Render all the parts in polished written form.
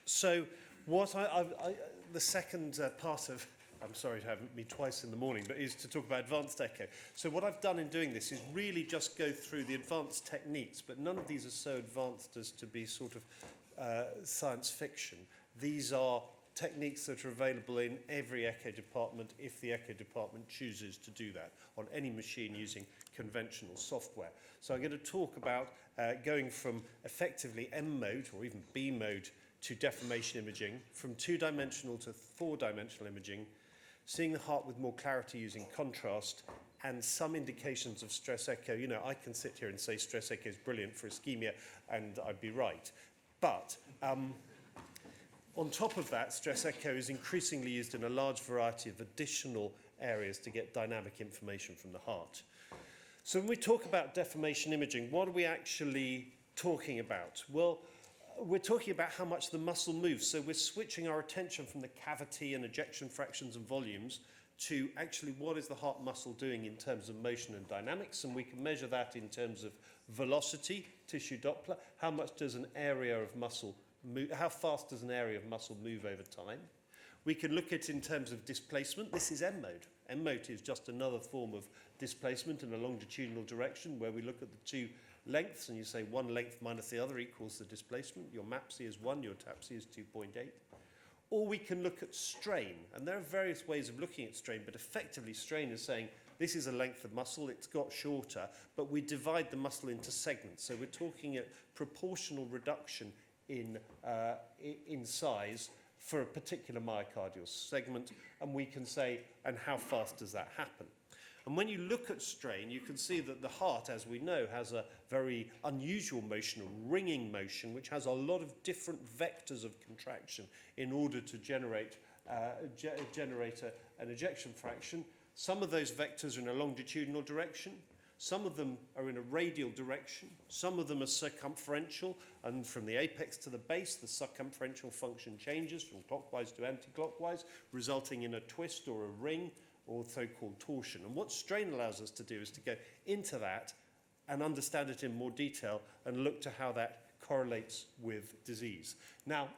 So the second part of, I'm sorry to have me twice in the morning, but is to talk about advanced echo. So what I've done in doing this is really just go through the advanced techniques, but none of these are so advanced as to be sort of science fiction. These are techniques that are available in every echo department if the echo department chooses to do that on any machine using conventional software. So I'm going to talk about going from effectively M mode or even B mode to deformation imaging, from two-dimensional to four-dimensional imaging, seeing the heart with more clarity using contrast, and some indications of stress echo. You know, I can sit here and say stress echo is brilliant for ischemia, and I'd be right. But on top of that, stress echo is increasingly used in a large variety of additional areas to get dynamic information from the heart. So when we talk about deformation imaging, what are we actually talking about? Well, we're talking about how much the muscle moves. So we're switching our attention from the cavity and ejection fractions and volumes to actually what is the heart muscle doing in terms of motion and dynamics. And we can measure that in terms of velocity, tissue Doppler, how much does an area of muscle move, how fast does an area of muscle move over time. We can look at it in terms of displacement. This is M mode. M mode is just another form of displacement in a longitudinal direction where we look at the two lengths and you say one length minus the other equals the displacement. Your MAPC is 1, your TAPC is 2.8. Or we can look at strain, and there are various ways of looking at strain, but effectively strain is saying this is a length of muscle, it's got shorter, but we divide the muscle into segments. So we're talking at proportional reduction in size for a particular myocardial segment, and we can say, and how fast does that happen? And when you look at strain, you can see that the heart, as we know, has a very unusual motion, a ringing motion, which has a lot of different vectors of contraction in order to generate an ejection fraction. Some of those vectors are in a longitudinal direction. Some of them are in a radial direction. Some of them are circumferential, and from the apex to the base, the circumferential function changes from clockwise to anti-clockwise, resulting in a twist or a ring, or so-called torsion. And what strain allows us to do is to go into that and understand it in more detail and look to how that correlates with disease. Now,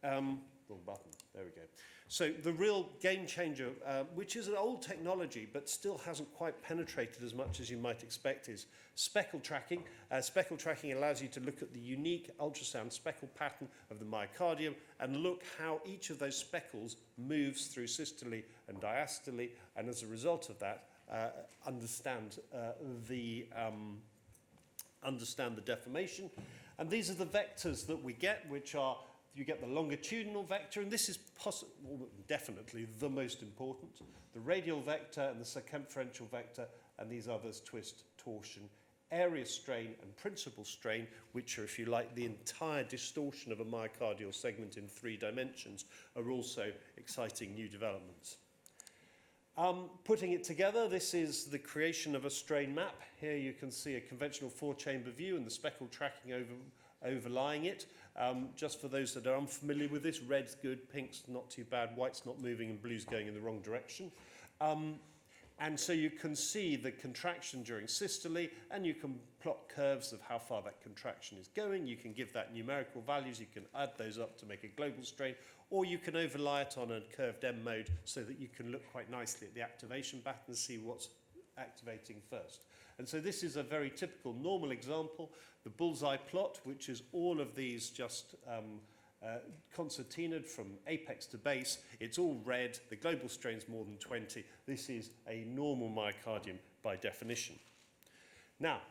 wrong button, there we go. So the real game changer, which is an old technology but still hasn't quite penetrated as much as you might expect, is speckle tracking. Speckle tracking allows you to look at the unique ultrasound speckle pattern of the myocardium and look how each of those speckles moves through systole and diastole, and as a result of that, understand the deformation. And these are the vectors that we get, which are, you get the longitudinal vector, and this is definitely the most important, the radial vector and the circumferential vector, and these others, twist, torsion, area strain and principal strain, which are, if you like, the entire distortion of a myocardial segment in 3 dimensions, are also exciting new developments. Putting it together, this is the creation of a strain map. Here you can see a conventional 4-chamber view and the speckle tracking overlying it. Just for those that are unfamiliar with this, red's good, pink's not too bad, white's not moving, and blue's going in the wrong direction. And so you can see the contraction during systole, and you can plot curves of how far that contraction is going. You can give that numerical values, you can add those up to make a global strain, or you can overlay it on a curved M mode so that you can look quite nicely at the activation pattern and see what's activating first. And so this is a very typical normal example, the bullseye plot, which is all of these just concertinaed from apex to base. It's all red, the global strain's more than 20. This is a normal myocardium by definition. Now,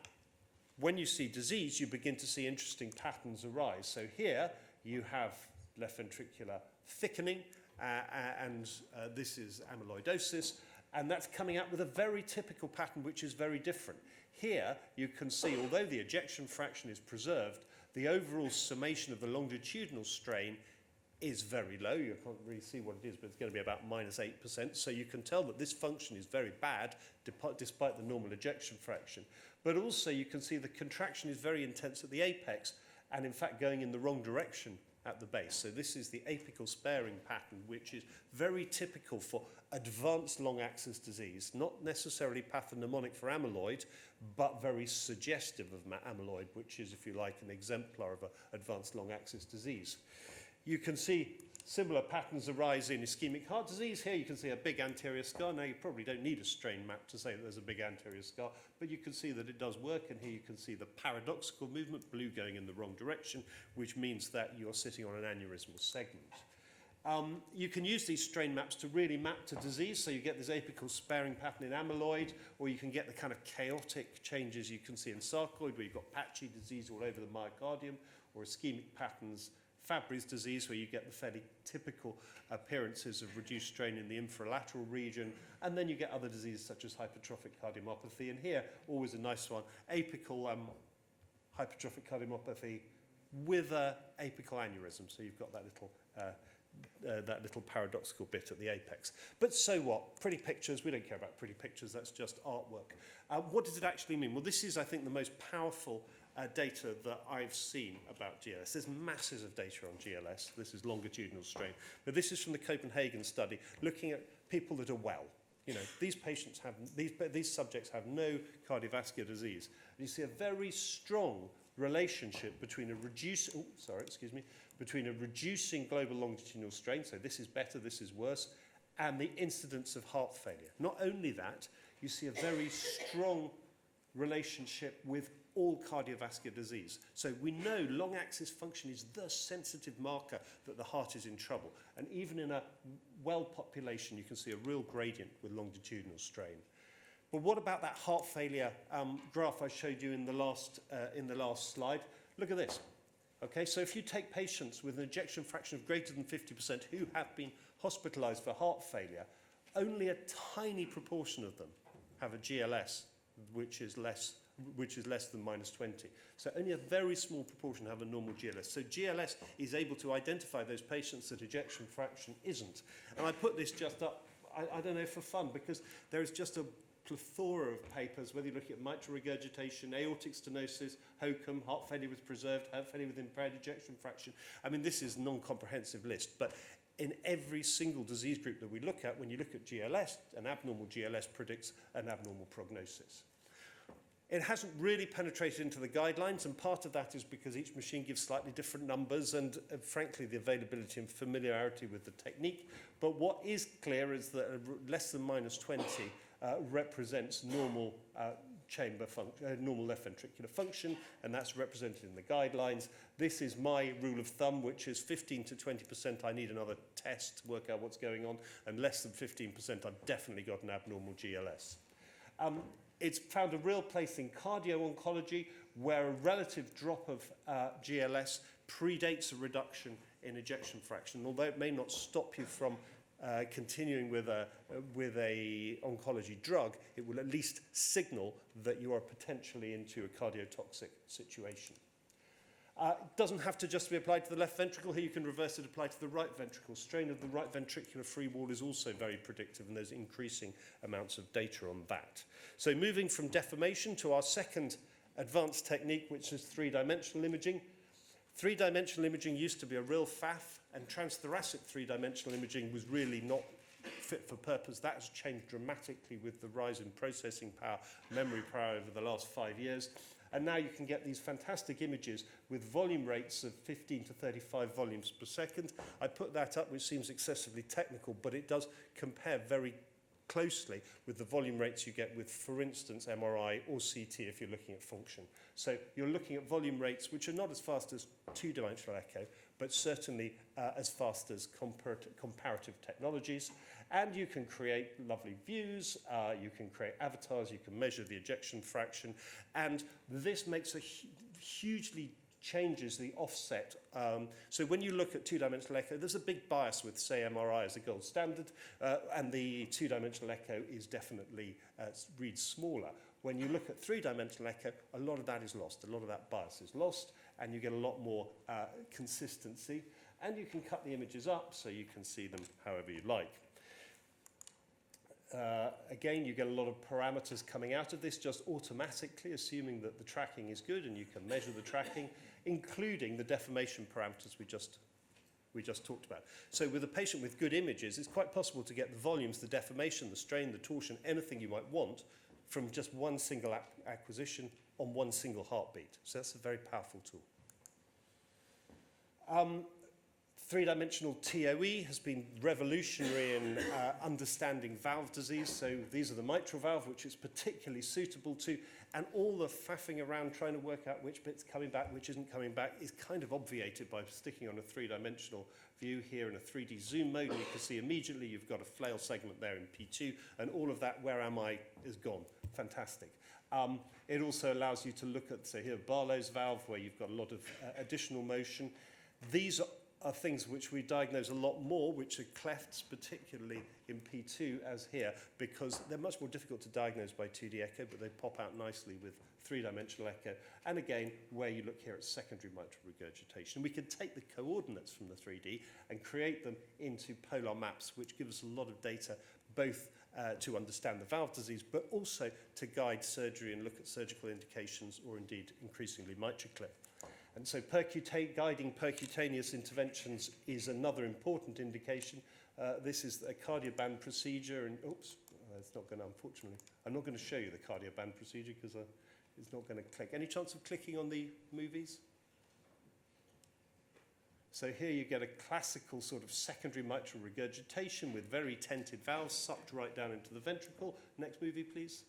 when you see disease, you begin to see interesting patterns arise. So here you have left ventricular thickening, and this is amyloidosis, and that's coming out with a very typical pattern which is very different. Here you can see, although the ejection fraction is preserved, the overall summation of the longitudinal strain is very low. You can't really see what it is, but it's going to be about -8%. So you can tell that this function is very bad despite the normal ejection fraction. But also you can see the contraction is very intense at the apex and in fact going in the wrong direction at the base. So this is the apical sparing pattern, which is very typical for advanced long-axis disease, not necessarily pathognomonic for amyloid, but very suggestive of amyloid, which is, if you like, an exemplar of an advanced long-axis disease. You can see similar patterns arise in ischemic heart disease. Here you can see a big anterior scar. Now you probably don't need a strain map to say that there's a big anterior scar, but you can see that it does work, and here you can see the paradoxical movement, blue going in the wrong direction, which means that you're sitting on an aneurysmal segment. You can use these strain maps to really map to disease, so you get this apical sparing pattern in amyloid, or you can get the kind of chaotic changes you can see in sarcoid, where you've got patchy disease all over the myocardium, or ischemic patterns, Fabry's disease, where you get the fairly typical appearances of reduced strain in the infralateral region, and then you get other diseases such as hypertrophic cardiomyopathy, and here, always a nice one, apical hypertrophic cardiomyopathy with an apical aneurysm, so you've got that little paradoxical bit at the apex. But so what? Pretty pictures, we don't care about pretty pictures, that's just artwork. What does it actually mean? Well, this is, I think, the most powerful data that I've seen about GLS. There's masses of data on GLS. This is longitudinal strain. But this is from the Copenhagen study, looking at people that are well. You know, these patients have, these subjects have no cardiovascular disease. And you see a very strong relationship between a reducing global longitudinal strain, so this is better, this is worse, and the incidence of heart failure. Not only that, you see a very strong relationship with all cardiovascular disease. So we know long axis function is the sensitive marker that the heart is in trouble. And even in a well population, you can see a real gradient with longitudinal strain. But what about that heart failure graph I showed you in the last slide? Look at this. Okay, so if you take patients with an ejection fraction of greater than 50% who have been hospitalized for heart failure, only a tiny proportion of them have a GLS, which is less than -20. So only a very small proportion have a normal GLS. So GLS is able to identify those patients that ejection fraction isn't. And I put this just up, I don't know, for fun, because there is just a plethora of papers, whether you're looking at mitral regurgitation, aortic stenosis, HOCM, heart failure with preserved, heart failure with impaired ejection fraction. I mean, this is a non-comprehensive list, but in every single disease group that we look at, when you look at GLS, an abnormal GLS predicts an abnormal prognosis. It hasn't really penetrated into the guidelines, and part of that is because each machine gives slightly different numbers and, frankly, the availability and familiarity with the technique. But what is clear is that less than -20 represents normal normal left ventricular function, and that's represented in the guidelines. This is my rule of thumb, which is 15 to 20%, I need another test to work out what's going on, and less than 15%, I've definitely got an abnormal GLS. It's found a real place in cardio-oncology, where a relative drop of GLS predates a reduction in ejection fraction. Although it may not stop you from continuing with a oncology drug, it will at least signal that you are potentially into a cardiotoxic situation. It doesn't have to just be applied to the left ventricle. Here you can reverse it, apply to the right ventricle. Strain of the right ventricular free wall is also very predictive, and there's increasing amounts of data on that. So moving from deformation to our second advanced technique, which is three-dimensional imaging. Three-dimensional imaging used to be a real faff, and transthoracic three-dimensional imaging was really not fit for purpose. That has changed dramatically with the rise in processing power, memory power over the last 5 years. And now you can get these fantastic images with volume rates of 15 to 35 volumes per second. I put that up, which seems excessively technical, but it does compare very closely with the volume rates you get with, for instance, MRI or CT if you're looking at function. So you're looking at volume rates which are not as fast as two-dimensional echo, but certainly as fast as comparative technologies. And you can create lovely views, you can create avatars, you can measure the ejection fraction, and this makes hugely changes the offset. So when you look at two-dimensional echo, there's a big bias with, say, MRI as a gold standard, and the two-dimensional echo is definitely reads smaller. When you look at three-dimensional echo, a lot of that is lost, a lot of that bias is lost, and you get a lot more consistency, and you can cut the images up so you can see them however you like. Again, you get a lot of parameters coming out of this just automatically, assuming that the tracking is good and you can measure the tracking, including the deformation parameters we just we just talked about. So with a patient with good images, it's quite possible to get the volumes, the deformation, the strain, the torsion, anything you might want from just one single acquisition on one single heartbeat. So that's a very powerful tool. Three-dimensional TOE has been revolutionary in understanding valve disease. So these are the mitral valve, which it's particularly suitable to. And all the faffing around trying to work out which bit's coming back, which isn't coming back, is kind of obviated by sticking on a three-dimensional view here in a 3D zoom mode. And you can see immediately you've got a flail segment there in P2. And all of that, where am I, is gone. Fantastic. It also allows you to look at, say here, Barlow's valve, where you've got a lot of additional motion. These are things which we diagnose a lot more, which are clefts, particularly in P2 as here, because they're much more difficult to diagnose by 2D echo, but they pop out nicely with three-dimensional echo. And again, where you look here at secondary mitral regurgitation. We can take the coordinates from the 3D and create them into polar maps, which give us a lot of data, both to understand the valve disease, but also to guide surgery and look at surgical indications, or indeed increasingly MitraClip. And so guiding percutaneous interventions is another important indication. This is a cardioband procedure, and oops, it's not going to, unfortunately, I'm not going to show you the cardioband procedure because it's not going to click. Any chance of clicking on the movies? So here you get a classical sort of secondary mitral regurgitation with very tented valves sucked right down into the ventricle. Next movie, please.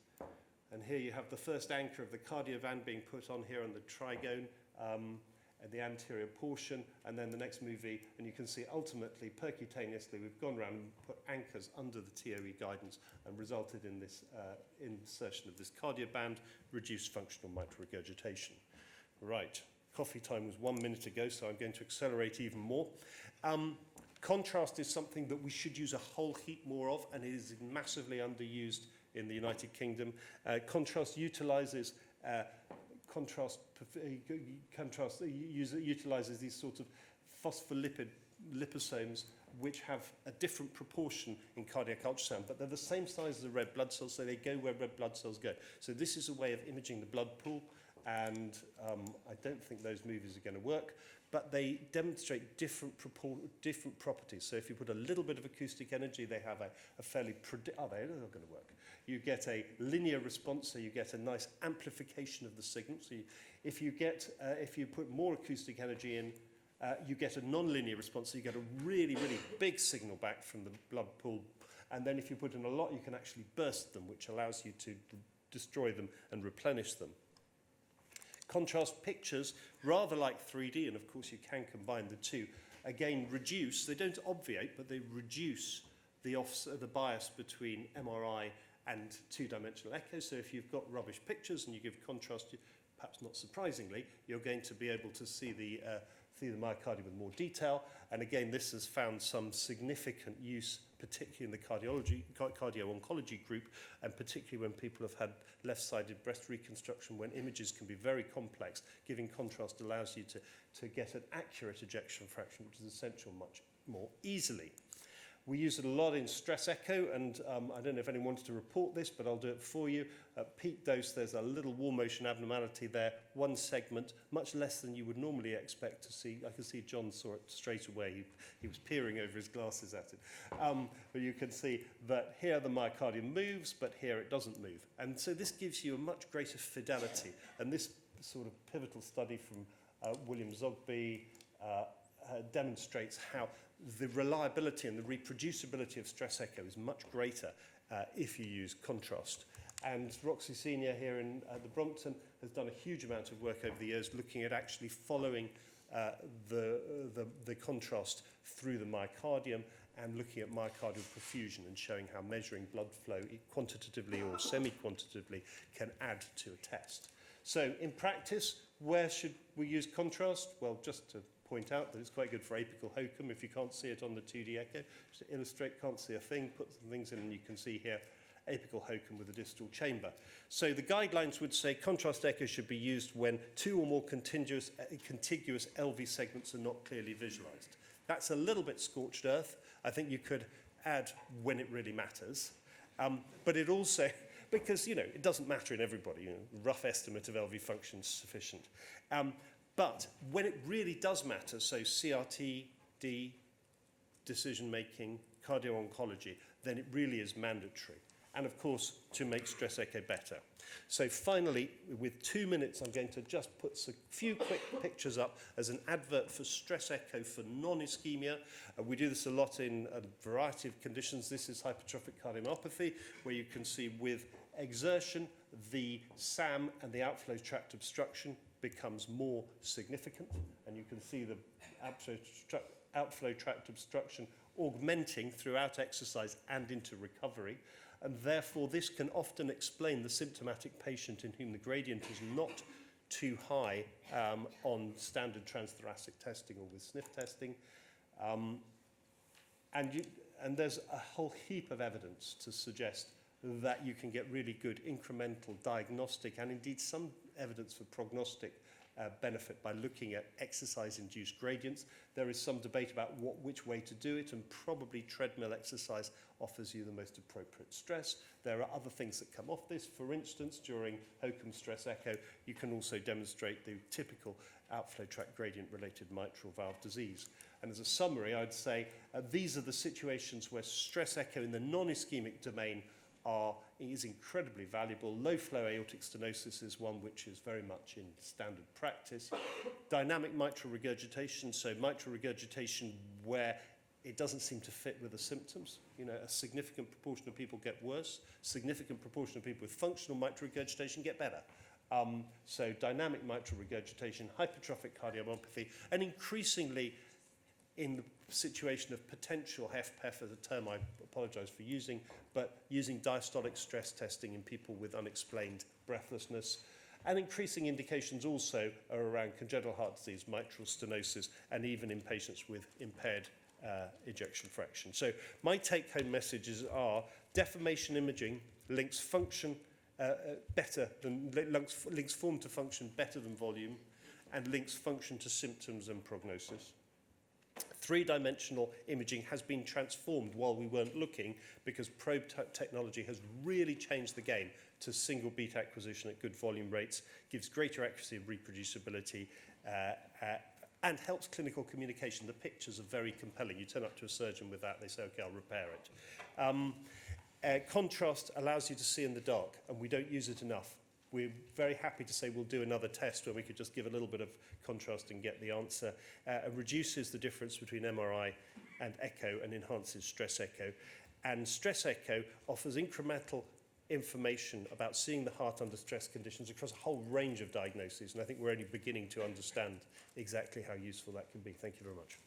And here you have the first anchor of the cardioband being put on here on the trigone. At the anterior portion, and then the next movie, and you can see ultimately, percutaneously, we've gone around and put anchors under the TOE guidance and resulted in this insertion of this cardioband, reduced functional mitral regurgitation. Right, coffee time was 1 minute ago, so I'm going to accelerate even more. Contrast is something that we should use a whole heap more of, and it is massively underused in the United Kingdom. Contrast utilizes utilizes these sorts of phospholipid liposomes which have a different proportion in cardiac ultrasound, but they're the same size as the red blood cells, so they go where red blood cells go. So this is a way of imaging the blood pool, and I don't think those movies are going to work, but they demonstrate different properties. So if you put a little bit of acoustic energy, they have a fairly they're not going to work. You get a linear response, so you get a nice amplification of the signal. So if you put more acoustic energy in, you get a non-linear response, so you get a really, really big signal back from the blood pool. And then if you put in a lot, you can actually burst them, which allows you to destroy them and replenish them. Contrast pictures, rather like 3D, and of course you can combine the two, again reduce, they don't obviate, but they reduce the bias between MRI and two-dimensional echo. So if you've got rubbish pictures and you give contrast, perhaps not surprisingly, you're going to be able to see the myocardium with more detail. And again, this has found some significant use, particularly in the cardio-oncology group, and particularly when people have had left-sided breast reconstruction, when images can be very complex. Giving contrast allows you to get an accurate ejection fraction, which is essential much more easily. We use it a lot in stress echo, and I don't know if anyone wanted to report this, but I'll do it for you. At peak dose, there's a little wall motion abnormality there, one segment, much less than you would normally expect to see. I can see John saw it straight away. He was peering over his glasses at it. But you can see that here the myocardium moves, but here it doesn't move. And so this gives you a much greater fidelity. And this sort of pivotal study from William Zogby demonstrates how the reliability and the reproducibility of stress echo is much greater if you use contrast. And Roxy Senior here in the Brompton has done a huge amount of work over the years looking at actually following the contrast through the myocardium and looking at myocardial perfusion and showing how measuring blood flow quantitatively or semi-quantitatively can add to a test. So in practice, where should we use contrast? Well, just to point out that it's quite good for apical hokum if you can't see it on the 2D echo. Just to illustrate, can't see a thing, put some things in and you can see here apical hokum with a distal chamber. So the guidelines would say contrast echo should be used when two or more contiguous LV segments are not clearly visualized. That's a little bit scorched earth. I think you could add when it really matters. But it also, because, you know, it doesn't matter in everybody, you know, rough estimate of LV function is sufficient. But when it really does matter, so CRT, ED, decision-making, cardio-oncology, then it really is mandatory. And of course, to make stress echo better. So finally, with 2 minutes, I'm going to just put a few quick pictures up as an advert for stress echo for non-ischemia. We do this a lot in a variety of conditions. This is hypertrophic cardiomyopathy, where you can see with exertion, the SAM and the outflow tract obstruction becomes more significant. And you can see the outflow tract obstruction augmenting throughout exercise and into recovery. And therefore, this can often explain the symptomatic patient in whom the gradient is not too high on standard transthoracic testing or with sniff testing. And there's a whole heap of evidence to suggest that you can get really good incremental diagnostic and indeed some evidence for prognostic benefit by looking at exercise-induced gradients. There is some debate about which way to do it, and probably treadmill exercise offers you the most appropriate stress. There are other things that come off this. For instance, during HOCM stress echo, you can also demonstrate the typical outflow tract gradient-related mitral valve disease. And as a summary, I'd say these are the situations where stress echo in the non-ischemic domain is incredibly valuable. Low flow aortic stenosis is one which is very much in standard practice. Dynamic mitral regurgitation, so mitral regurgitation where it doesn't seem to fit with the symptoms. You know, a significant proportion of people get worse. Significant proportion of people with functional mitral regurgitation get better. So dynamic mitral regurgitation, hypertrophic cardiomyopathy, and increasingly in the situation of potential HFpEF, as a term I apologize for using, but using diastolic stress testing in people with unexplained breathlessness. And increasing indications also are around congenital heart disease, mitral stenosis, and even in patients with impaired ejection fraction. So my take-home messages are deformation imaging links function better than, links form to function better than volume, and links function to symptoms and prognosis. Three-dimensional imaging has been transformed while we weren't looking because probe technology has really changed the game to single beat acquisition at good volume rates, gives greater accuracy and reproducibility, and helps clinical communication. The pictures are very compelling. You turn up to a surgeon with that, they say, okay, I'll repair it. Contrast allows you to see in the dark, and we don't use it enough. We're very happy to say we'll do another test where we could just give a little bit of contrast and get the answer. It reduces the difference between MRI and echo and enhances stress echo. And stress echo offers incremental information about seeing the heart under stress conditions across a whole range of diagnoses. And I think we're only beginning to understand exactly how useful that can be. Thank you very much.